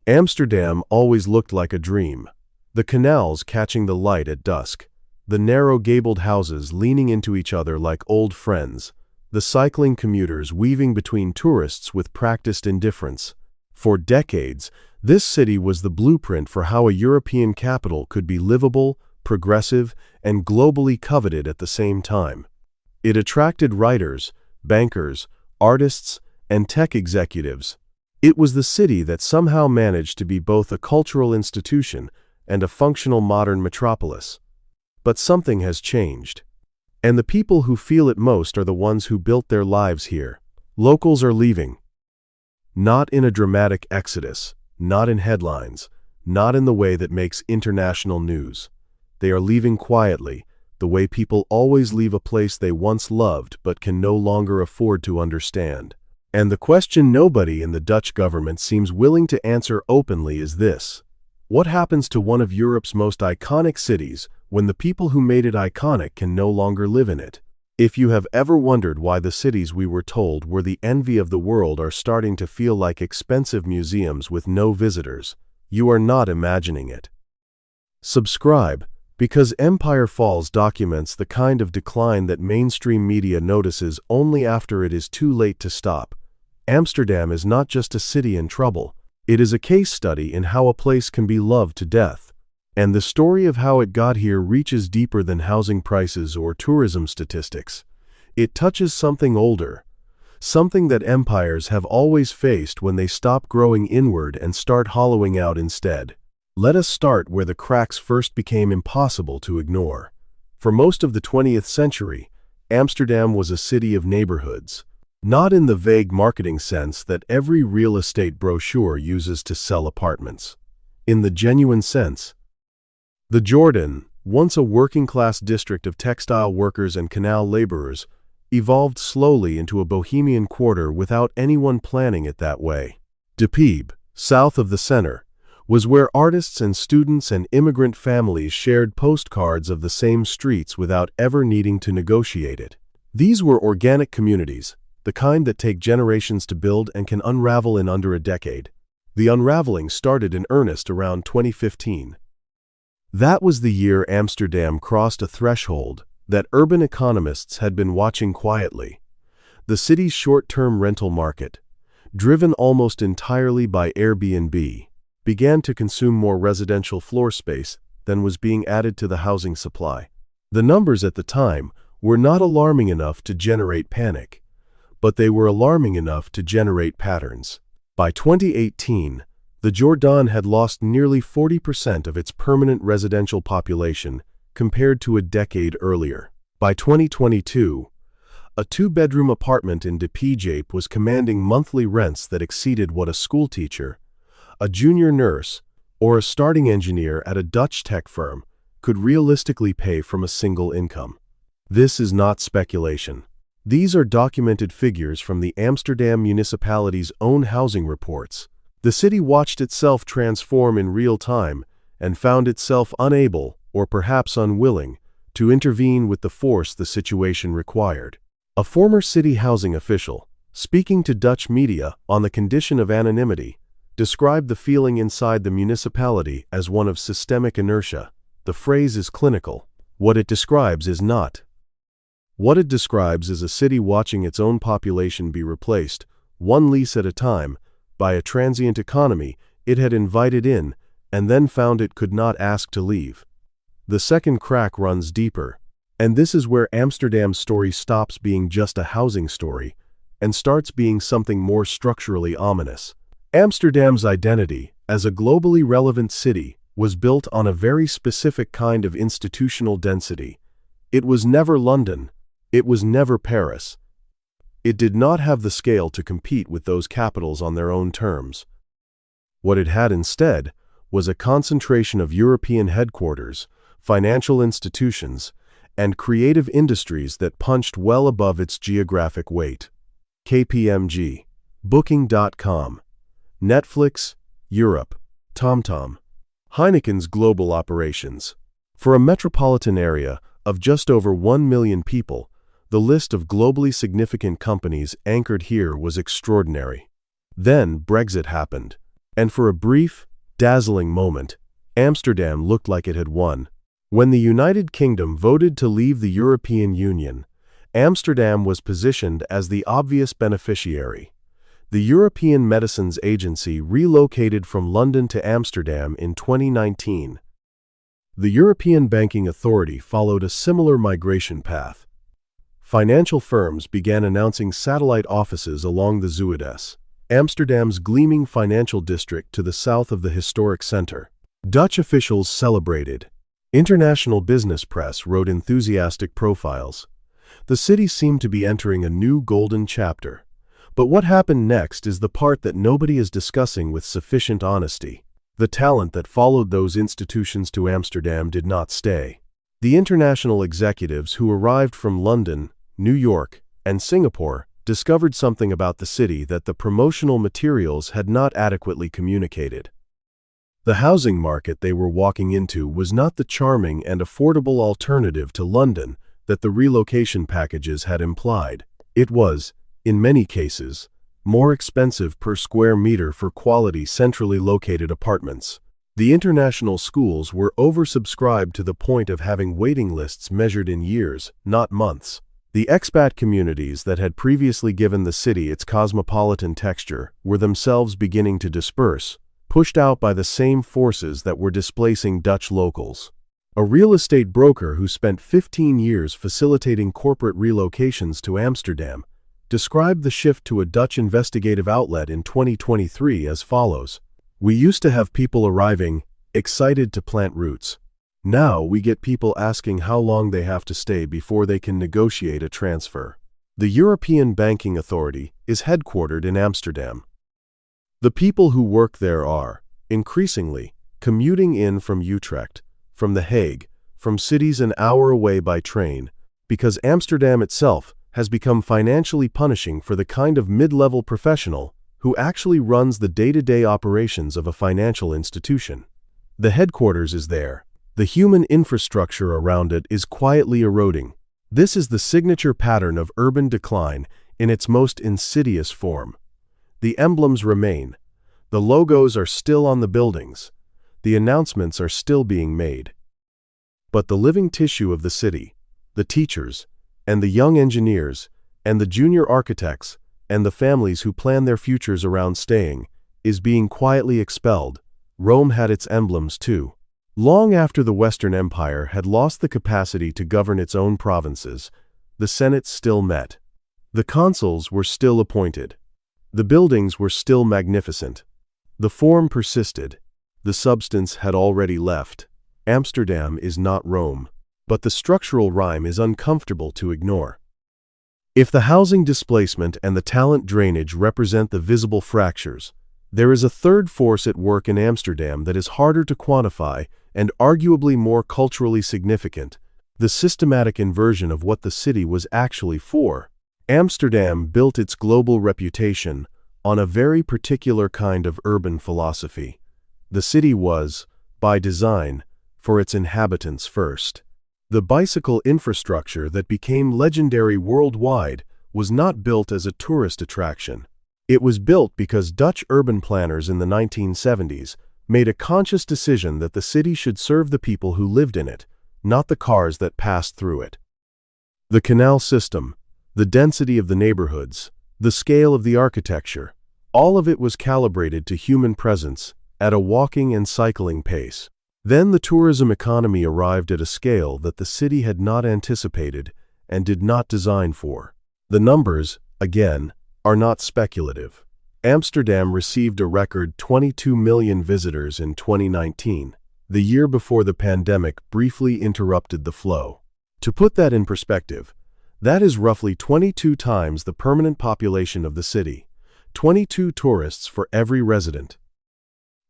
Amsterdam always looked like a dream. The canals catching the light at dusk, the narrow gabled houses leaning into each other like old friends, the cycling commuters weaving between tourists with practiced indifference. For decades, this city was the blueprint for how a European capital could be livable, progressive, and globally coveted at the same time. It attracted writers, bankers, artists, and tech executives. It was the city that somehow managed to be both a cultural institution and a functional modern metropolis. But something has changed. And the people who feel it most are the ones who built their lives here. Locals are leaving. Not in a dramatic exodus, not in headlines, not in the way that makes international news. They are leaving quietly, the way people always leave a place they once loved but can no longer afford to understand. And the question nobody in the Dutch government seems willing to answer openly is this: what happens to one of Europe's most iconic cities when the people who made it iconic can no longer live in it? If you have ever wondered why the cities we were told were the envy of the world are starting to feel like expensive museums with no visitors, you are not imagining it. Subscribe, because Empire Falls documents the kind of decline that mainstream media notices only after it is too late to stop. Amsterdam is not just a city in trouble, it is a case study in how a place can be loved to death. And the story of how it got here reaches deeper than housing prices or tourism statistics. It touches something older, something that empires have always faced when they stop growing inward and start hollowing out instead. Let us start where the cracks first became impossible to ignore. For most of the 20th century, Amsterdam was a city of neighborhoods. Not in the vague marketing sense that every real estate brochure uses to sell apartments. In the genuine sense. The Jordan, once a working-class district of textile workers and canal laborers, evolved slowly into a bohemian quarter without anyone planning it that way. De Peeb, south of the center, was where artists and students and immigrant families shared postcards of the same streets without ever needing to negotiate it. These were organic communities, the kind that take generations to build and can unravel in under a decade. The unraveling started in earnest around 2015. That was the year Amsterdam crossed a threshold that urban economists had been watching quietly. The city's short-term rental market, driven almost entirely by Airbnb, began to consume more residential floor space than was being added to the housing supply. The numbers at the time were not alarming enough to generate panic, but they were alarming enough to generate patterns. By 2018, the Jordan had lost nearly 40% of its permanent residential population compared to a decade earlier. By 2022, a two-bedroom apartment in De Peeb was commanding monthly rents that exceeded what a schoolteacher, a junior nurse, or a starting engineer at a Dutch tech firm could realistically pay from a single income. This is not speculation. These are documented figures from the Amsterdam municipality's own housing reports. The city watched itself transform in real time and found itself unable, or perhaps unwilling, to intervene with the force the situation required. A former city housing official, speaking to Dutch media on the condition of anonymity, described the feeling inside the municipality as one of systemic inertia. The phrase is clinical. What it describes is not. What it describes is a city watching its own population be replaced, one lease at a time, by a transient economy it had invited in and then found it could not ask to leave. The second crack runs deeper, and this is where Amsterdam's story stops being just a housing story and starts being something more structurally ominous. Amsterdam's identity as a globally relevant city was built on a very specific kind of institutional density. It was never London. It was never Paris. It did not have the scale to compete with those capitals on their own terms. What it had instead was a concentration of European headquarters, financial institutions, and creative industries that punched well above its geographic weight. KPMG, Booking.com, Netflix, Europe, TomTom, Heineken's global operations. For a metropolitan area of just over 1 million people, the list of globally significant companies anchored here was extraordinary. Then Brexit happened. And for a brief, dazzling moment, Amsterdam looked like it had won. When the United Kingdom voted to leave the European Union, Amsterdam was positioned as the obvious beneficiary. The European Medicines Agency relocated from London to Amsterdam in 2019. The European Banking Authority followed a similar migration path. Financial firms began announcing satellite offices along the Zuidas, Amsterdam's gleaming financial district to the south of the historic center. Dutch officials celebrated. International business press wrote enthusiastic profiles. The city seemed to be entering a new golden chapter. But what happened next is the part that nobody is discussing with sufficient honesty. The talent that followed those institutions to Amsterdam did not stay. The international executives who arrived from London, New York, and Singapore discovered something about the city that the promotional materials had not adequately communicated. The housing market they were walking into was not the charming and affordable alternative to London that the relocation packages had implied. It was, in many cases, more expensive per square meter for quality centrally located apartments. The international schools were oversubscribed to the point of having waiting lists measured in years, not months. The expat communities that had previously given the city its cosmopolitan texture were themselves beginning to disperse, pushed out by the same forces that were displacing Dutch locals. A real estate broker who spent 15 years facilitating corporate relocations to Amsterdam described the shift to a Dutch investigative outlet in 2023 as follows: "We used to have people arriving, excited to plant roots. Now we get people asking how long they have to stay before they can negotiate a transfer." The European Banking Authority is headquartered in Amsterdam. The people who work there are, increasingly, commuting in from Utrecht, from The Hague, from cities an hour away by train, because Amsterdam itself has become financially punishing for the kind of mid-level professional who actually runs the day-to-day operations of a financial institution. The headquarters is there. The human infrastructure around it is quietly eroding. This is the signature pattern of urban decline in its most insidious form. The emblems remain. The logos are still on the buildings. The announcements are still being made. But the living tissue of the city, the teachers, and the young engineers, and the junior architects, and the families who plan their futures around staying, is being quietly expelled. Rome had its emblems too. Long after the Western Empire had lost the capacity to govern its own provinces, the Senate still met. The consuls were still appointed. The buildings were still magnificent. The form persisted. The substance had already left. Amsterdam is not Rome. But the structural rhyme is uncomfortable to ignore. If the housing displacement and the talent drainage represent the visible fractures, there is a third force at work in Amsterdam that is harder to quantify and arguably more culturally significant: the systematic inversion of what the city was actually for. Amsterdam built its global reputation on a very particular kind of urban philosophy. The city was, by design, for its inhabitants first. The bicycle infrastructure that became legendary worldwide was not built as a tourist attraction. It was built because Dutch urban planners in the 1970s made a conscious decision that the city should serve the people who lived in it, not the cars that passed through it. The canal system, the density of the neighborhoods, the scale of the architecture, all of it was calibrated to human presence at a walking and cycling pace. Then the tourism economy arrived at a scale that the city had not anticipated and did not design for. The numbers, again, are not speculative. Amsterdam received a record 22 million visitors in 2019, the year before the pandemic briefly interrupted the flow. To put that in perspective, that is roughly 22 times the permanent population of the city, 22 tourists for every resident.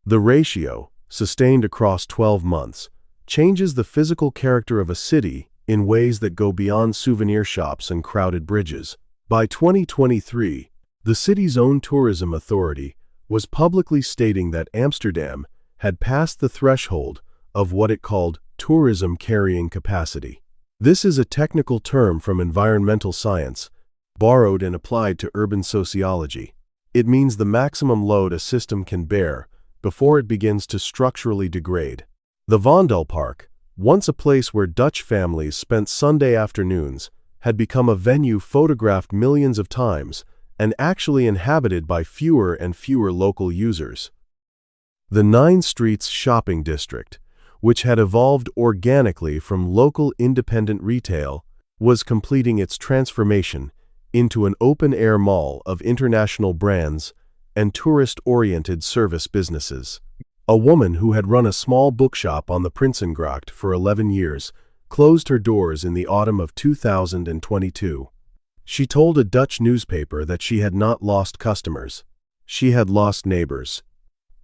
The ratio, sustained across 12 months, changes the physical character of a city in ways that go beyond souvenir shops and crowded bridges. By 2023, the city's own tourism authority was publicly stating that Amsterdam had passed the threshold of what it called tourism carrying capacity. This is a technical term from environmental science, borrowed and applied to urban sociology. It means the maximum load a system can bear before it begins to structurally degrade. The Vondelpark, once a place where Dutch families spent Sunday afternoons, had become a venue photographed millions of times and actually inhabited by fewer and fewer local users. The 9 Streets shopping district, which had evolved organically from local independent retail, was completing its transformation into an open-air mall of international brands and tourist-oriented service businesses. A woman who had run a small bookshop on the Prinsengracht for 11 years closed her doors in the autumn of 2022. She told a Dutch newspaper that she had not lost customers. She had lost neighbors.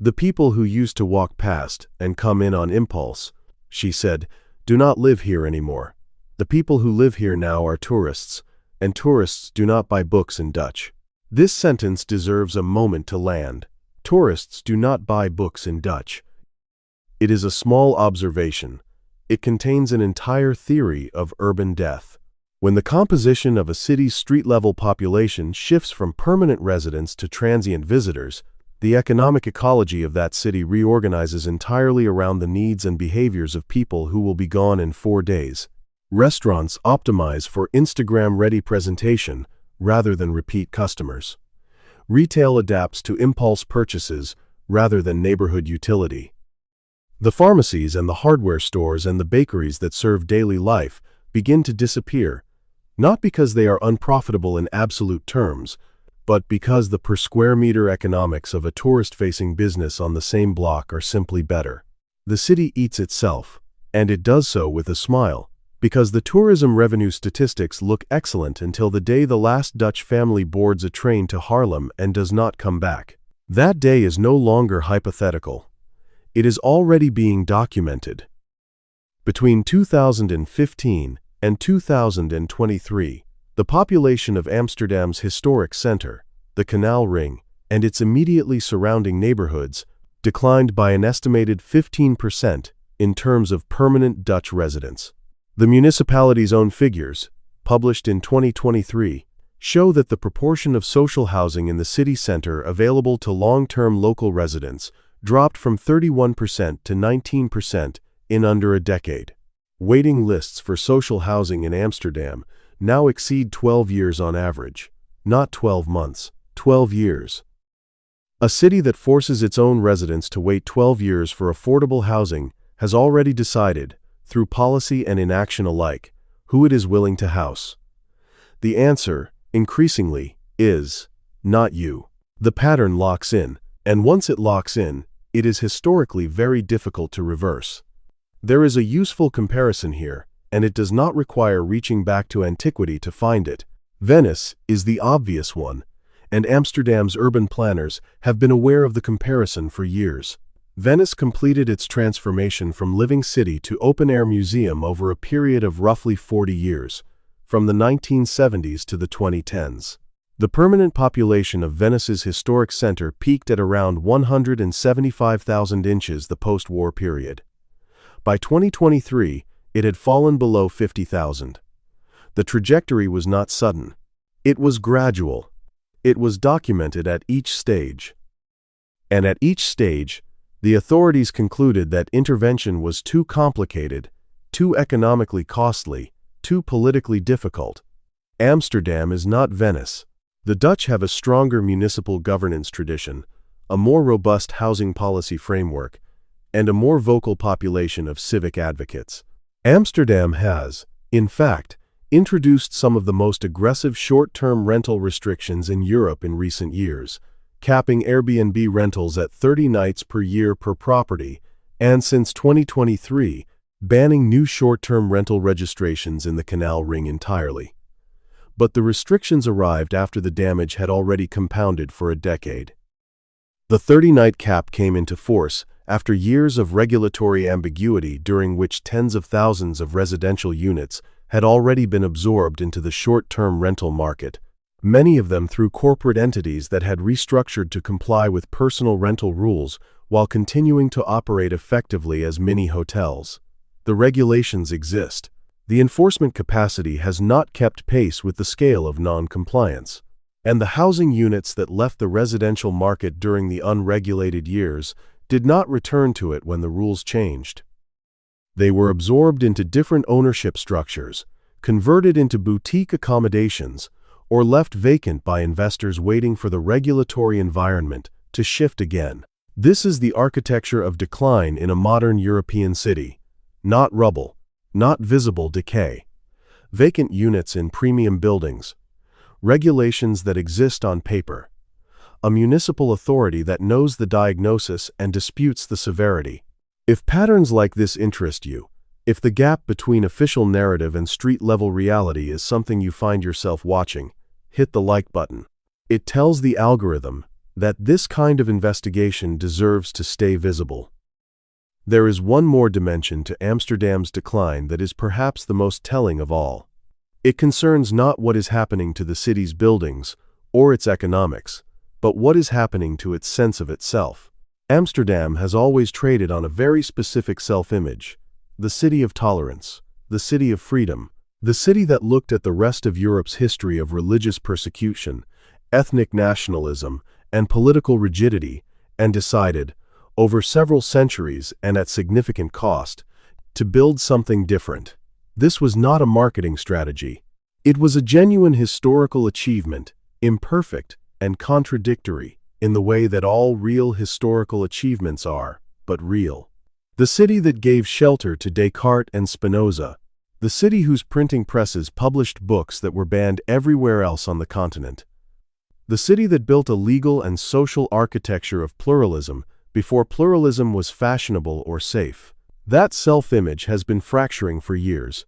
The people who used to walk past and come in on impulse, she said, do not live here anymore. The people who live here now are tourists, and tourists do not buy books in Dutch. This sentence deserves a moment to land. Tourists do not buy books in Dutch. It is a small observation. It contains an entire theory of urban death. When the composition of a city's street-level population shifts from permanent residents to transient visitors, the economic ecology of that city reorganizes entirely around the needs and behaviors of people who will be gone in 4 days. Restaurants optimize for Instagram-ready presentation rather than repeat customers. Retail adapts to impulse purchases rather than neighborhood utility. The pharmacies and the hardware stores and the bakeries that serve daily life begin to disappear, not because they are unprofitable in absolute terms, but because the per-square-meter economics of a tourist-facing business on the same block are simply better. The city eats itself, and it does so with a smile, because the tourism revenue statistics look excellent until the day the last Dutch family boards a train to Haarlem and does not come back. That day is no longer hypothetical. It is already being documented. Between 2015 and 2023, the population of Amsterdam's historic center, the Canal Ring, and its immediately surrounding neighborhoods declined by an estimated 15% in terms of permanent Dutch residents. The municipality's own figures, published in 2023, show that the proportion of social housing in the city center available to long-term local residents dropped from 31% to 19% in under a decade. Waiting lists for social housing in Amsterdam now exceed 12 years on average, not 12 months, 12 years. A city that forces its own residents to wait 12 years for affordable housing has already decided, through policy and inaction alike, who it is willing to house. The answer, increasingly, is not you. The pattern locks in, and once it locks in, it is historically very difficult to reverse. There is a useful comparison here, and it does not require reaching back to antiquity to find it. Venice is the obvious one, and Amsterdam's urban planners have been aware of the comparison for years. Venice completed its transformation from living city to open-air museum over a period of roughly 40 years, from the 1970s to the 2010s. The permanent population of Venice's historic center peaked at around 175,000 inches the post-war period. By 2023, it had fallen below 50,000. The trajectory was not sudden. It was gradual. It was documented at each stage. And at each stage, the authorities concluded that intervention was too complicated, too economically costly, too politically difficult. Amsterdam is not Venice. The Dutch have a stronger municipal governance tradition, a more robust housing policy framework, and a more vocal population of civic advocates. Amsterdam has, in fact, introduced some of the most aggressive short-term rental restrictions in Europe in recent years, capping Airbnb rentals at 30 nights per year per property, and since 2023, banning new short-term rental registrations in the Canal Ring entirely. But the restrictions arrived after the damage had already compounded for a decade. The 30-night cap came into force after years of regulatory ambiguity during which tens of thousands of residential units had already been absorbed into the short-term rental market, many of them through corporate entities that had restructured to comply with personal rental rules while continuing to operate effectively as mini-hotels. The regulations exist. The enforcement capacity has not kept pace with the scale of non-compliance. And the housing units that left the residential market during the unregulated years did not return to it when the rules changed. They were absorbed into different ownership structures, converted into boutique accommodations, or left vacant by investors waiting for the regulatory environment to shift again. This is the architecture of decline in a modern European city. Not rubble, not visible decay. Vacant units in premium buildings. Regulations that exist on paper. A municipal authority that knows the diagnosis and disputes the severity. If patterns like this interest you, if the gap between official narrative and street-level reality is something you find yourself watching, hit the like button. It tells the algorithm that this kind of investigation deserves to stay visible. There is one more dimension to Amsterdam's decline that is perhaps the most telling of all. It concerns not what is happening to the city's buildings or its economics, but what is happening to its sense of itself. Amsterdam has always traded on a very specific self-image, the city of tolerance, the city of freedom, the city that looked at the rest of Europe's history of religious persecution, ethnic nationalism, and political rigidity, and decided, over several centuries and at significant cost, to build something different. This was not a marketing strategy. It was a genuine historical achievement, imperfect and contradictory in the way that all real historical achievements are, but real. The city that gave shelter to Descartes and Spinoza, the city whose printing presses published books that were banned everywhere else on the continent. The city that built a legal and social architecture of pluralism before pluralism was fashionable or safe. That self-image has been fracturing for years.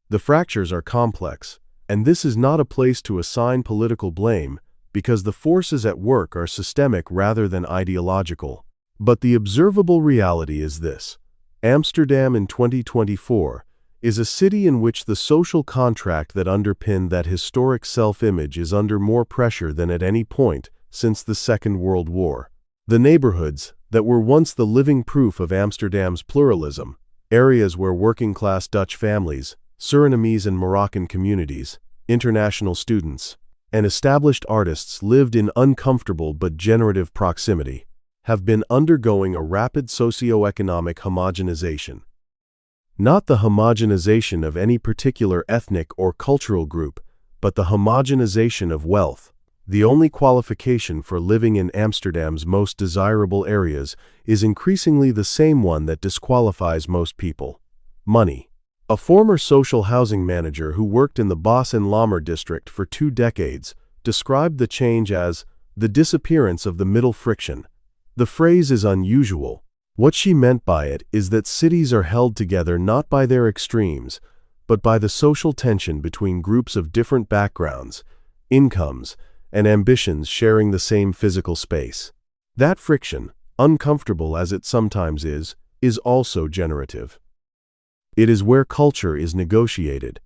The fractures are complex, and this is not a place to assign political blame because the forces at work are systemic rather than ideological. But the observable reality is this: Amsterdam in 2024 is a city in which the social contract that underpinned that historic self-image is under more pressure than at any point since the Second World War. The neighborhoods that were once the living proof of Amsterdam's pluralism, areas where working-class Dutch families, Surinamese and Moroccan communities, international students, and established artists lived in uncomfortable but generative proximity, have been undergoing a rapid socio-economic homogenization. Not the homogenization of any particular ethnic or cultural group, but the homogenization of wealth. The only qualification for living in Amsterdam's most desirable areas is increasingly the same one that disqualifies most people: money. A former social housing manager who worked in the Bos en Lammer district for 2 decades described the change as the disappearance of the middle friction. The phrase is unusual. What she meant by it is that cities are held together not by their extremes, but by the social tension between groups of different backgrounds, incomes, and ambitions sharing the same physical space. That friction, uncomfortable as it sometimes is also generative. It is where culture is negotiated.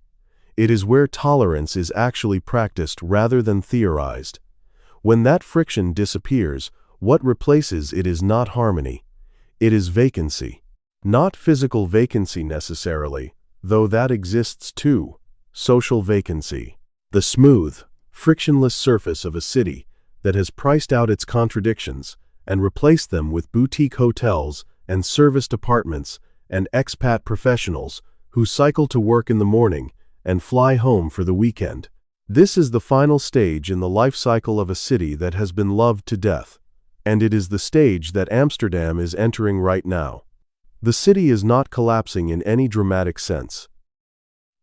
It is where tolerance is actually practiced rather than theorized. When that friction disappears, what replaces it is not harmony. It is vacancy. Not physical vacancy necessarily, though that exists too. Social vacancy. The smooth, frictionless surface of a city that has priced out its contradictions and replaced them with boutique hotels and serviced apartments and expat professionals who cycle to work in the morning and fly home for the weekend. This is the final stage in the life cycle of a city that has been loved to death. And it is the stage that Amsterdam is entering right now. The city is not collapsing in any dramatic sense.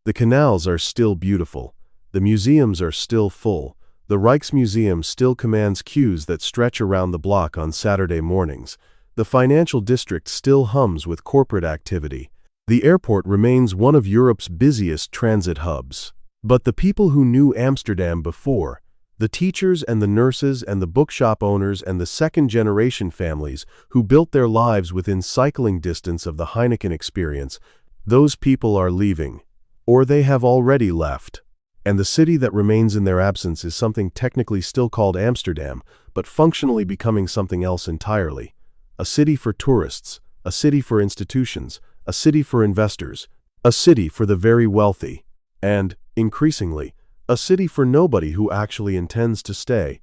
The canals are still beautiful. The museums are still full. The Rijksmuseum still commands queues that stretch around the block on Saturday mornings. The financial district still hums with corporate activity. The airport remains one of Europe's busiest transit hubs. But the people who knew Amsterdam before, the teachers and the nurses and the bookshop owners and the second-generation families who built their lives within cycling distance of the Heineken experience, those people are leaving, or they have already left. And the city that remains in their absence is something technically still called Amsterdam, but functionally becoming something else entirely. A city for tourists, a city for institutions, a city for investors, a city for the very wealthy, and, increasingly, a city for nobody who actually intends to stay.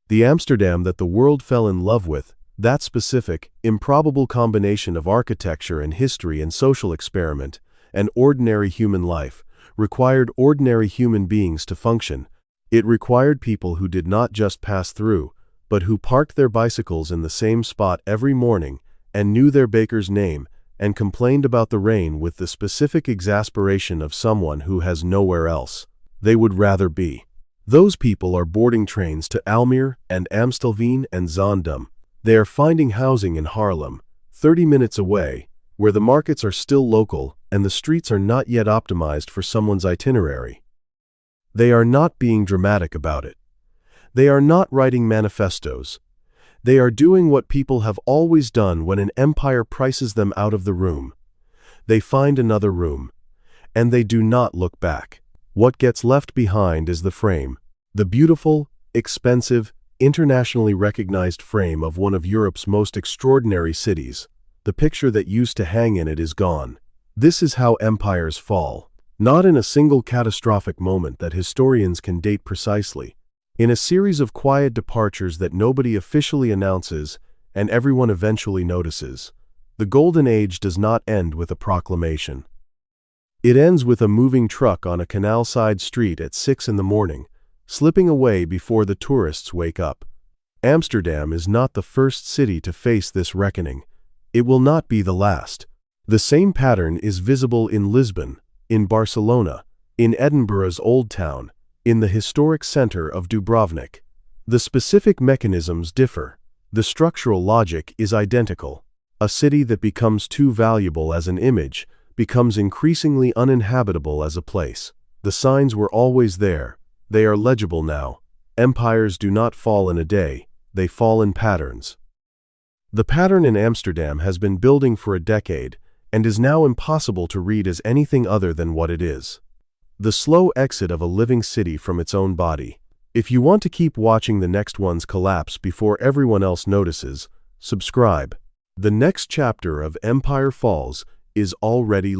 The Amsterdam that the world fell in love with That specific, improbable combination of architecture and history and social experiment, and ordinary human life, required ordinary human beings to function. It required people who did not just pass through, but who parked their bicycles in the same spot every morning, and knew their baker's name, and complained about the rain with the specific exasperation of someone who has nowhere else they would rather be. Those people are boarding trains to Almere and Amstelveen and Zaandam. They are finding housing in Haarlem, 30 minutes away, where the markets are still local and the streets are not yet optimized for someone's itinerary. They are not being dramatic about it. They are not writing manifestos. They are doing what people have always done when an empire prices them out of the room. They find another room, and they do not look back. What gets left behind is the frame, the beautiful, expensive, internationally recognized frame of one of Europe's most extraordinary cities. The picture that used to hang in it is gone. This is how empires fall, not in a single catastrophic moment that historians can date precisely. In a series of quiet departures that nobody officially announces and everyone eventually notices. The Golden Age does not end with a proclamation. It ends with a moving truck on a canal-side street at 6 in the morning, slipping away before the tourists wake up. Amsterdam is not the first city to face this reckoning. It will not be the last. The same pattern is visible in Lisbon, in Barcelona, in Edinburgh's Old Town, in the historic center of Dubrovnik. The specific mechanisms differ. The structural logic is identical. A city that becomes too valuable as an image becomes increasingly uninhabitable as a place. The signs were always there. They are legible now. Empires do not fall in a day. They fall in patterns. The pattern in Amsterdam has been building for a decade and is now impossible to read as anything other than what it is. The slow exit of a living city from its own body. If you want to keep watching the next ones collapse before everyone else notices, subscribe. The next chapter of Empire Falls is already